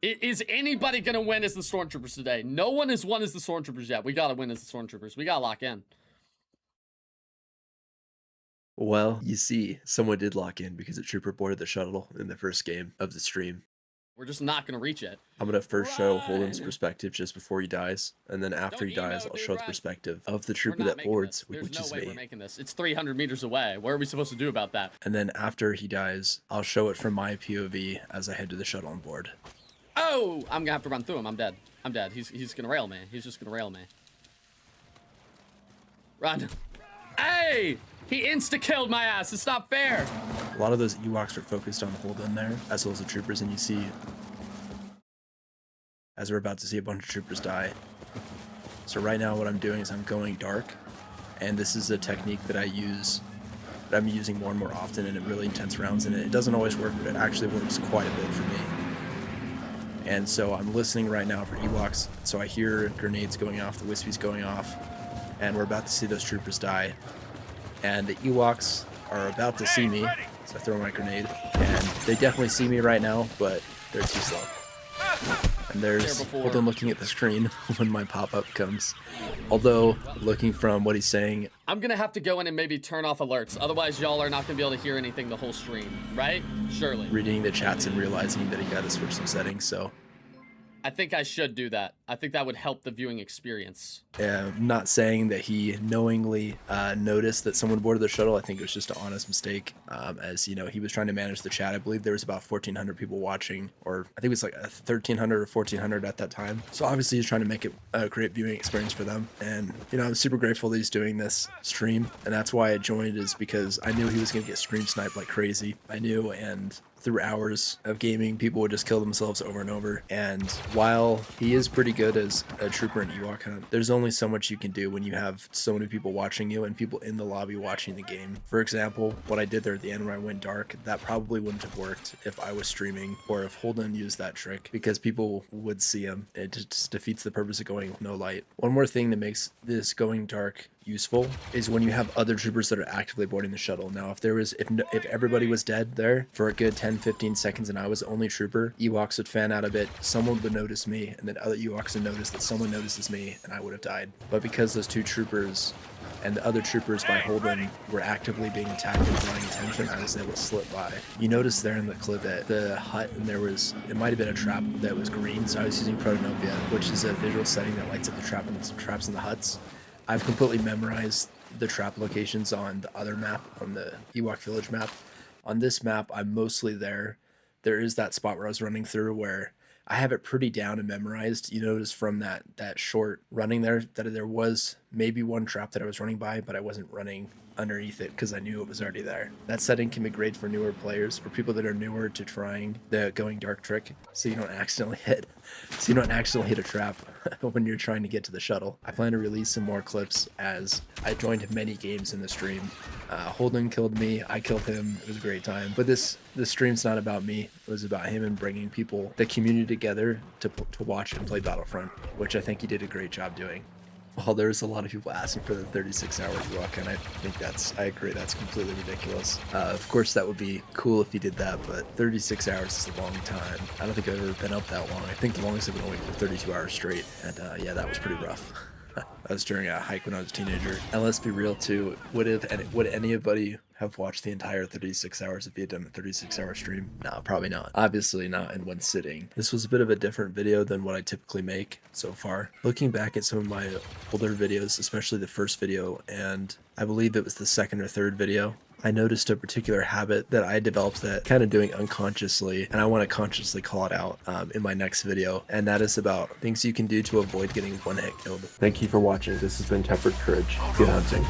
Is anybody gonna win as the Stormtroopers today? No one has won as the Stormtroopers yet. We gotta win as the Stormtroopers. We gotta lock in. Well, you see, someone did lock in because a trooper boarded the shuttle in the first game of the stream. We're just not gonna reach it. I'm gonna first show Holden's perspective just before he dies, and then after he dies, I'll show the perspective of the trooper that boards, which is me. We're making this. It's 300 meters away. What are we supposed to do about that? And then after he dies, I'll show it from my POV as I head to the shuttle on board. Oh, I'm gonna have to run through him. I'm dead. I'm dead. He's gonna rail me. He's just gonna rail me. Run. Hey! He insta-killed my ass. It's not fair. A lot of those Ewoks are focused on Holden there, as well as the troopers, and you see, as we're about to see a bunch of troopers die. So right now what I'm doing is I'm going dark, and this is a technique that I use, that I'm using more and more often in really intense rounds, and it doesn't always work, but it actually works quite a bit for me. And so I'm listening right now for Ewoks, so I hear grenades going off, the Wispies going off, and we're about to see those troopers die. And the Ewoks are about to see me, so I throw my grenade, and they definitely see me right now, but they're too slow. And there's Holden looking at the screen when my pop-up comes. Although, looking from what he's saying, I'm gonna have to go in and maybe turn off alerts, otherwise y'all are not gonna be able to hear anything the whole stream, right? Surely. Reading the chats and realizing that he got to switch some settings, so I think I should do that. I think that would help the viewing experience. I'm not saying that he knowingly noticed that someone boarded the shuttle. I think it was just an honest mistake. As you know, he was trying to manage the chat. I believe there was about 1,400 people watching, or I think it was like 1,300 or 1,400 at that time. So obviously he's trying to make it a great viewing experience for them. And you know, I'm super grateful that he's doing this stream, and that's why I joined, is because I knew he was gonna get stream sniped like crazy. I knew, and through hours of gaming, people would just kill themselves over and over. And while he is pretty good as a trooper in Ewok Hunt, there's only so much you can do when you have so many people watching you and people in the lobby watching the game. For example, what I did there at the end when I went dark, that probably wouldn't have worked if I was streaming or if Holden used that trick, because people would see him. It just defeats the purpose of going with no light. One more thing that makes this going dark useful is when you have other troopers that are actively boarding the shuttle. Now, if everybody was dead there for a good 10-15 seconds and I was the only trooper, Ewoks would fan out a bit, someone would notice me, and then other Ewoks would notice that someone notices me, and I would have died. But because those two troopers and the other troopers by Holden were actively being attacked and drawing attention, I was able to slip by. You notice there in the clip that the hut, and it might have been a trap that was green, so I was using Protonopia, which is a visual setting that lights up the trap and some traps in the huts. I've completely memorized the trap locations on the other map, on the Ewok Village map. On this map, I'm mostly there. There is that spot where I was running through where I have it pretty down and memorized. You notice from that short running there that there was maybe one trap that I was running by, but I wasn't running underneath it because I knew it was already there. That setting can be great for newer players or people that are newer to trying the going dark trick, so you don't accidentally hit a trap when you're trying to get to the shuttle. I plan to release some more clips as I joined many games in the stream. Holden killed me, I killed him, it was a great time. But this stream's not about me, it was about him and bringing people, the community together to watch and play Battlefront, which I think he did a great job doing. While there's a lot of people asking for the 36-hour Ewok, and I agree, that's completely ridiculous. Of course, that would be cool if he did that, but 36 hours is a long time. I don't think I've ever been up that long. I think the longest I've been awake for 32 hours straight, and yeah, that was pretty rough. That was during a hike when I was a teenager. And let's be real too, would anybody have watched the entire 36 hours if he had done a 36-hour stream? No, probably not. Obviously not in one sitting. This was a bit of a different video than what I typically make so far. Looking back at some of my older videos, especially the first video, and I believe it was the second or third video, I noticed a particular habit that I developed that kind of doing unconsciously, and I want to consciously call it out in my next video, and that is about things you can do to avoid getting one hit killed. Thank you for watching. This has been Tempered Courage. Good hunting.